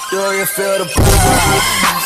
Do you feel the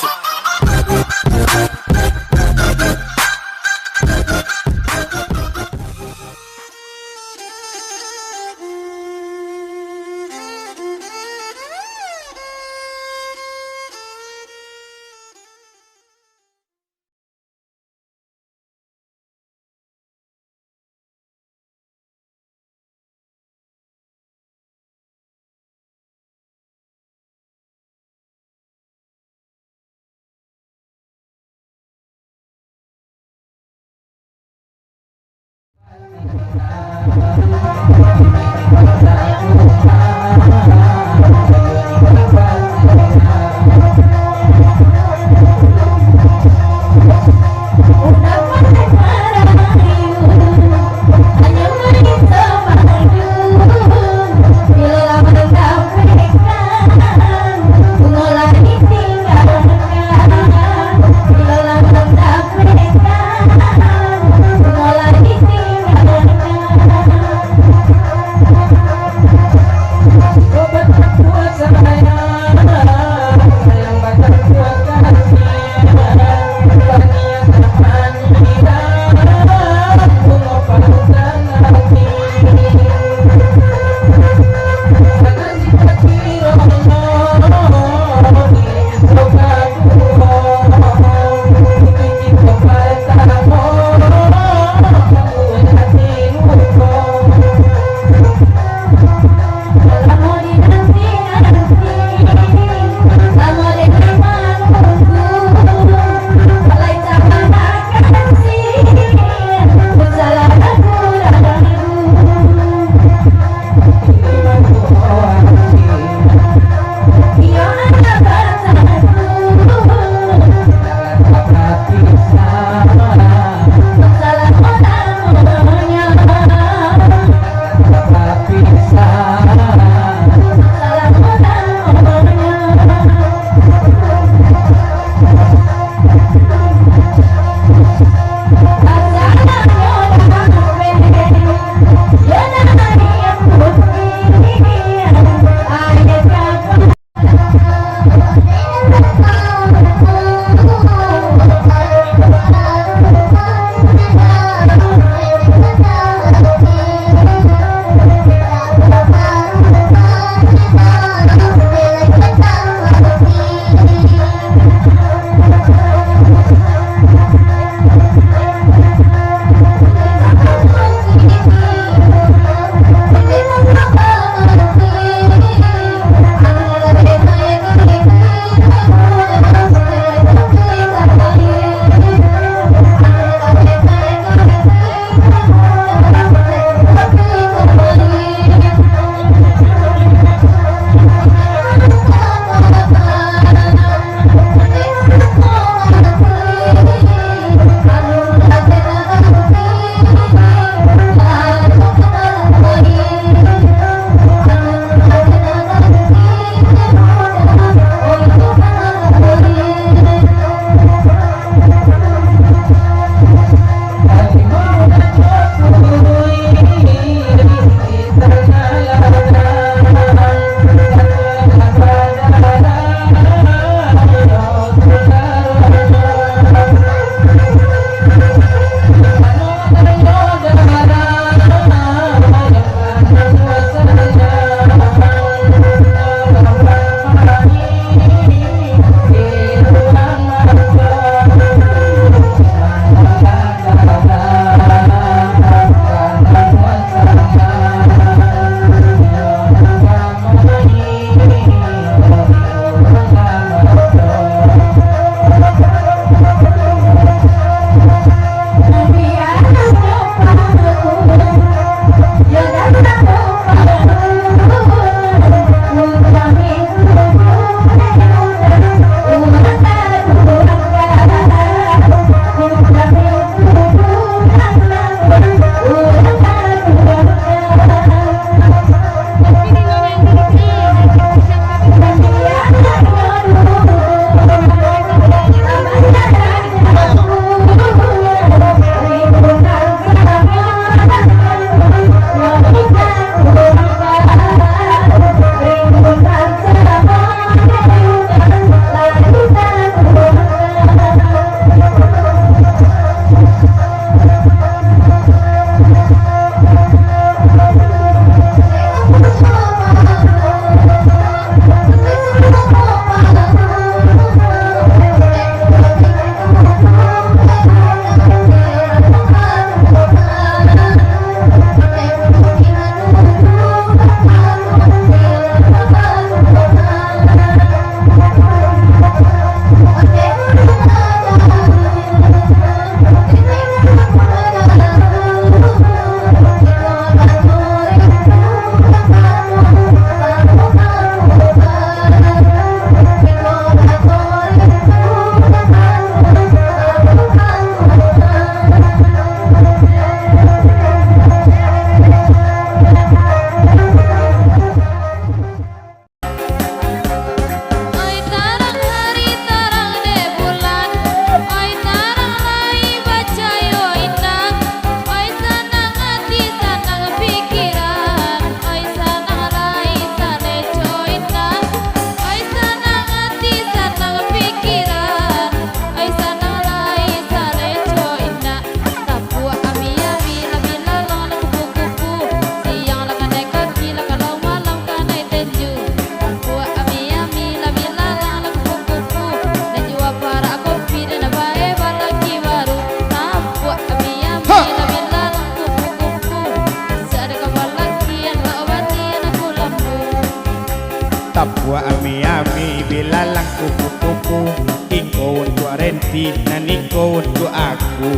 kami bilalang kupu-kupu. Ikaw untuk Renti dan ikaw untuk aku.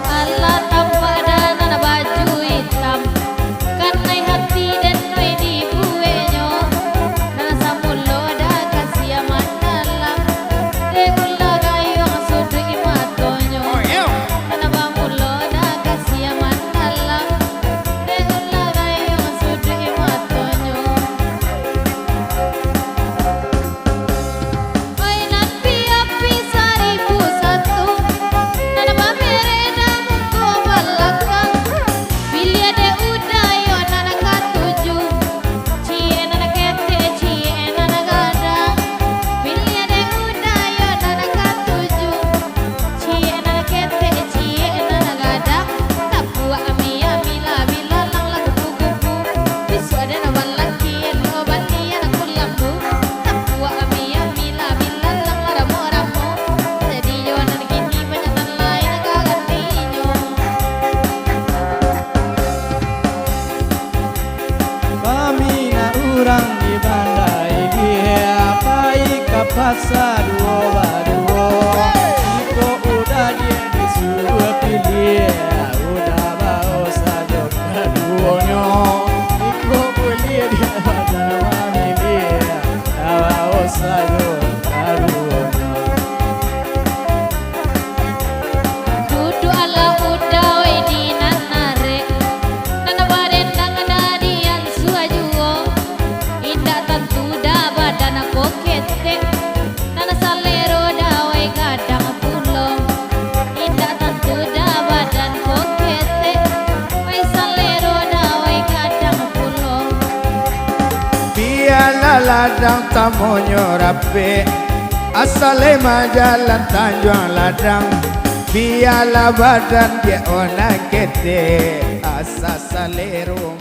Allah tampak dan ada baju hitam, karena hati dan noi di buenyo. Nana samulo da kasih mandalam, degulla gayong sudu imatonyo. Nana bamulo da kasih mandalam, degulla gayong sudu imatonyo. Ay napi api 1001, nana bamereda muko balakang. Bilia de udayo nana katuju, cie nana kete cie nana gadang. Bilia de udayo nana katuju, cie nana kete cie nana gadang. Tapua ami ami la bilalang lagu kuku, bisu ada nama laki lo bani anak kulambu. Tapua ami ami la bilalang ramu ramu, jadi yo nana kini banyak nan lain nagagantinyo. Kami na urang di bandai dia pai kapasa duo baduo. Iko udah dia disuruh pilih, udah bawa saja kaduonyo. Iko boleh dia pada mami dia, bawa saja kaduonyo. Dudu ala udawai di nanare, nana barendang dadian suajuo. Indah tentu da badan aku ketek, nana salero dawai kadang pulo. Indah tentu da badan aku ketek, wai salero dawai kadang pulo. Biarlah ladang tamonyo rapi, asale majalan Tanjung Ladang. Biarlah badan dia ona kete, asa salero